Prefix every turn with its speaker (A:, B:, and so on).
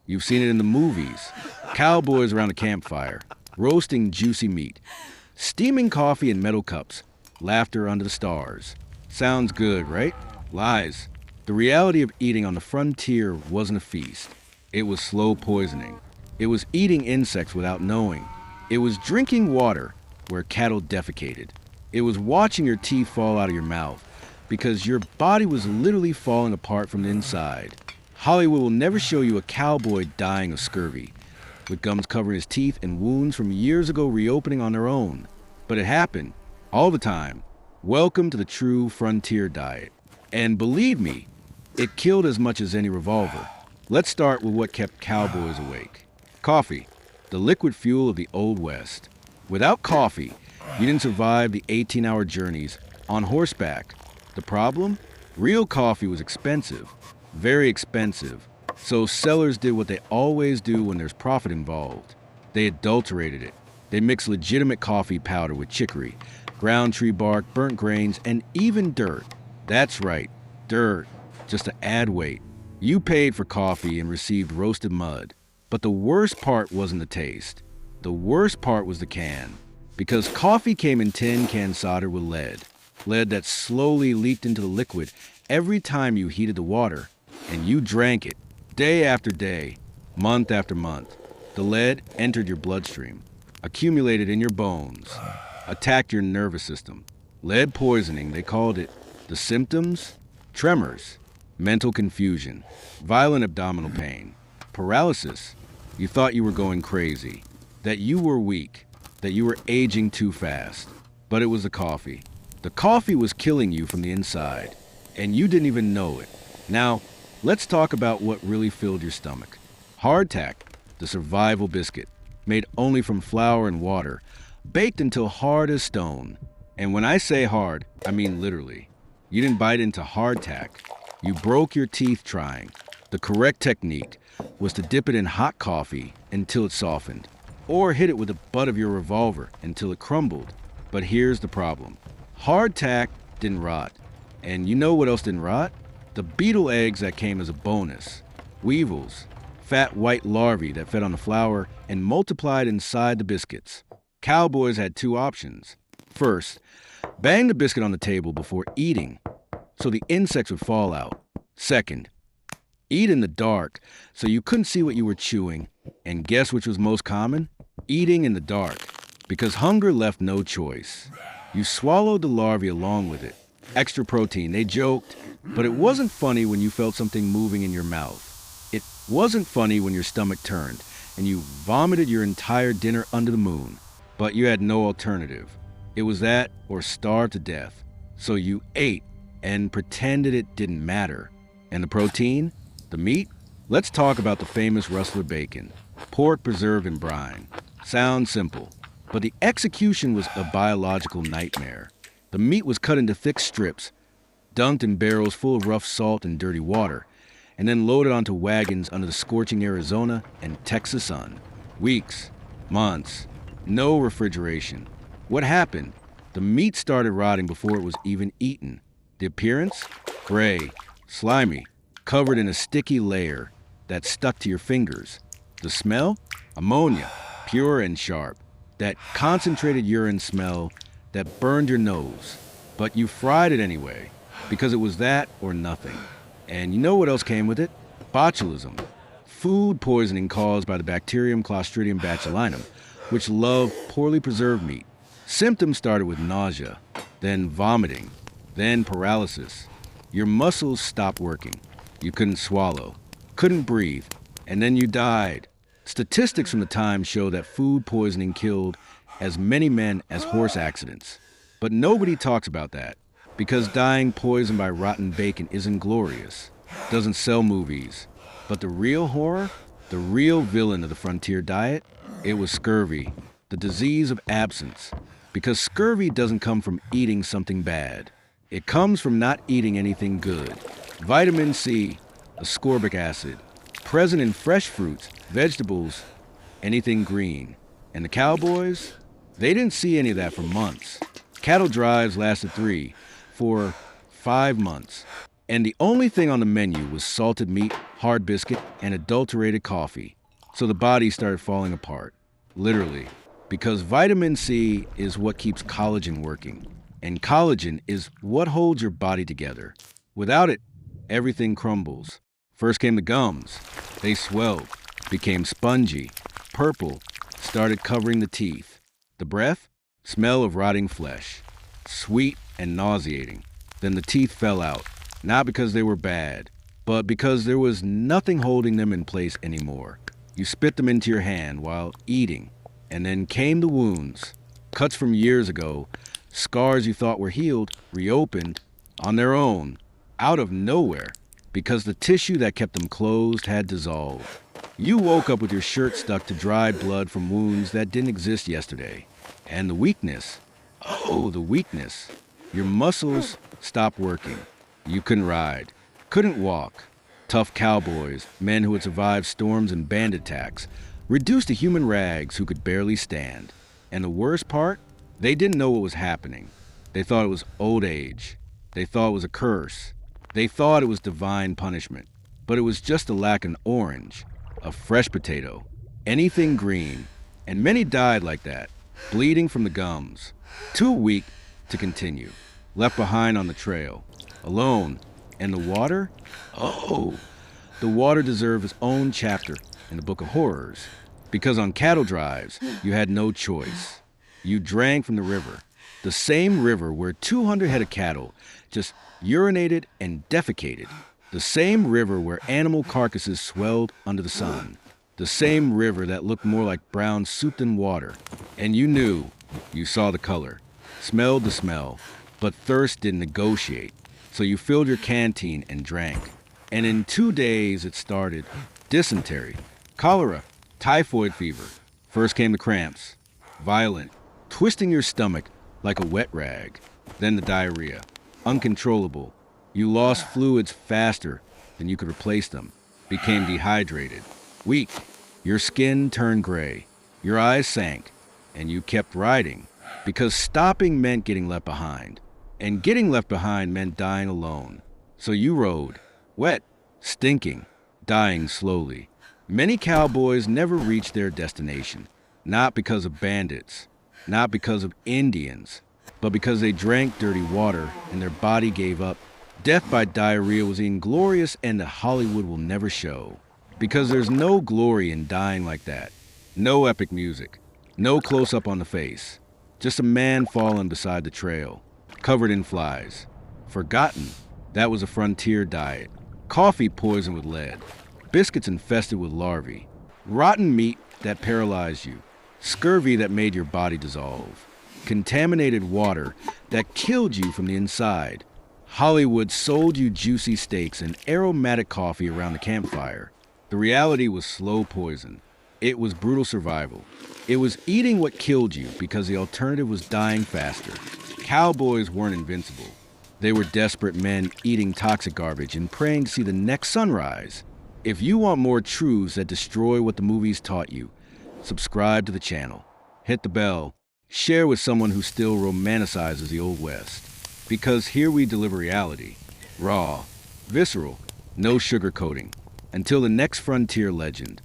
A: You've seen it in the movies. Cowboys around a campfire, roasting juicy meat, steaming coffee in metal cups, laughter under the stars. Sounds good, right? Lies. The reality of eating on the frontier wasn't a feast. It was slow poisoning. It was eating insects without knowing. It was drinking water where cattle defecated. It was watching your teeth fall out of your mouth because your body was literally falling apart from the inside. Hollywood will never show you a cowboy dying of scurvy, with gums covering his teeth and wounds from years ago reopening on their own. But it happened, all the time. Welcome to the true frontier diet. And believe me, it killed as much as any revolver. Let's start with what kept cowboys awake. Coffee, the liquid fuel of the Old West. Without coffee, you didn't survive the 18-hour journeys on horseback. The problem? Real coffee was expensive, very expensive. So sellers did what they always do when there's profit involved. They adulterated it. They mixed legitimate coffee powder with chicory, ground tree bark, burnt grains, and even dirt. That's right, dirt, just to add weight. You paid for coffee and received roasted mud. But the worst part wasn't the taste. The worst part was the can. Because coffee came in tin cans soldered with lead. Lead that slowly leaked into the liquid every time you heated the water. And you drank it, day after day, month after month. The lead entered your bloodstream, accumulated in your bones, attacked your nervous system. Lead poisoning, they called it. The symptoms? Tremors, mental confusion, violent abdominal pain, paralysis. You thought you were going crazy, that you were weak, that you were aging too fast. But it was the coffee. The coffee was killing you from the inside, and you didn't even know it. Now, let's talk about what really filled your stomach. Hardtack, the survival biscuit, made only from flour and water, baked until hard as stone. And when I say hard, I mean literally. You didn't bite into hardtack. You broke your teeth trying. The correct technique was to dip it in hot coffee until it softened, or hit it with the butt of your revolver until it crumbled. But here's the problem. Hardtack didn't rot. And you know what else didn't rot? The beetle eggs that came as a bonus. Weevils, fat white larvae that fed on the flour and multiplied inside the biscuits. Cowboys had two options. First, bang the biscuit on the table before eating, so the insects would fall out. Second, eat in the dark, so you couldn't see what you were chewing. And guess which was most common? Eating in the dark, because hunger left no choice. You swallowed the larvae along with it. Extra protein, they joked, but it wasn't funny when you felt something moving in your mouth. It wasn't funny when your stomach turned and you vomited your entire dinner under the moon. But you had no alternative. It was that or starve to death. So you ate and pretended it didn't matter. And the protein? The meat? Let's talk about the famous Rustler bacon. Pork preserved in brine. Sounds simple, but the execution was a biological nightmare. The meat was cut into thick strips, dunked in barrels full of rough salt and dirty water, and then loaded onto wagons under the scorching Arizona and Texas sun. Weeks, months, no refrigeration. What happened? The meat started rotting before it was even eaten. The appearance? Gray, slimy, covered in a sticky layer that stuck to your fingers. The smell? Ammonia, pure and sharp. That concentrated urine smell that burned your nose. But you fried it anyway, because it was that or nothing. And you know what else came with it? Botulism. Food poisoning caused by the bacterium Clostridium botulinum, which loved poorly preserved meat. Symptoms started with nausea, then vomiting, then paralysis. Your muscles stopped working. You couldn't swallow, couldn't breathe, and then you died. Statistics from the time show that food poisoning killed as many men as horse accidents. But nobody talks about that, because dying poisoned by rotten bacon isn't glorious, doesn't sell movies. But the real horror, the real villain of the frontier diet, it was scurvy, the disease of absence. Because scurvy doesn't come from eating something bad. It comes from not eating anything good. Vitamin C, ascorbic acid, present in fresh fruits, vegetables, anything green. And the cowboys? They didn't see any of that for months. Cattle drives lasted 3, 4, 5 months. And the only thing on the menu was salted meat, hard biscuit, and adulterated coffee. So the body started falling apart, literally, because vitamin C is what keeps collagen working. And collagen is what holds your body together. Without it, everything crumbles. First came the gums. They swelled, became spongy, purple, started covering the teeth. The breath? Smell of rotting flesh. Sweet and nauseating. Then the teeth fell out, not because they were bad, but because there was nothing holding them in place anymore. You spit them into your hand while eating, and then came the wounds. Cuts from years ago, scars you thought were healed, reopened, on their own, out of nowhere, because the tissue that kept them closed had dissolved. You woke up with your shirt stuck to dried blood from wounds that didn't exist yesterday. And the weakness, oh, the weakness. Your muscles stopped working. You couldn't ride, couldn't walk. Tough cowboys, men who had survived storms and bandit attacks, reduced to human rags who could barely stand. And the worst part? They didn't know what was happening. They thought it was old age. They thought it was a curse. They thought it was divine punishment. But it was just a lack of an orange, a fresh potato, anything green. And many died like that, bleeding from the gums, too weak to continue, left behind on the trail, alone. And the water? Oh, the water deserved its own chapter in the Book of Horrors. Because on cattle drives, you had no choice. You drank from the river, the same river where 200 head of cattle just urinated and defecated. The same river where animal carcasses swelled under the sun. The same river that looked more like brown soup than water. And you knew, you saw the color, smelled the smell, but thirst didn't negotiate. So you filled your canteen and drank. And in 2 days it started. Dysentery, cholera, typhoid fever. First came the cramps, violent, twisting your stomach like a wet rag. Then the diarrhea, uncontrollable. You lost fluids faster than you could replace them, became dehydrated, weak. Your skin turned gray, your eyes sank, and you kept riding because stopping meant getting left behind. And getting left behind meant dying alone. So you rode, wet, stinking, dying slowly. Many cowboys never reached their destination, not because of bandits, not because of Indians, but because they drank dirty water and their body gave up. Death by diarrhea was inglorious and that Hollywood will never show. Because there's no glory in dying like that. No epic music, no close-up on the face. Just a man falling beside the trail, covered in flies. Forgotten, that was a frontier diet. Coffee poisoned with lead. Biscuits infested with larvae. Rotten meat that paralyzed you. Scurvy that made your body dissolve. Contaminated water that killed you from the inside. Hollywood sold you juicy steaks and aromatic coffee around the campfire. The reality was slow poison. It was brutal survival. It was eating what killed you because the alternative was dying faster. Cowboys weren't invincible. They were desperate men eating toxic garbage and praying to see the next sunrise. If you want more truths that destroy what the movies taught you, subscribe to the channel, hit the bell, share with someone who still romanticizes the Old West. Because here we deliver reality, raw, visceral, no sugarcoating. Until the next frontier legend.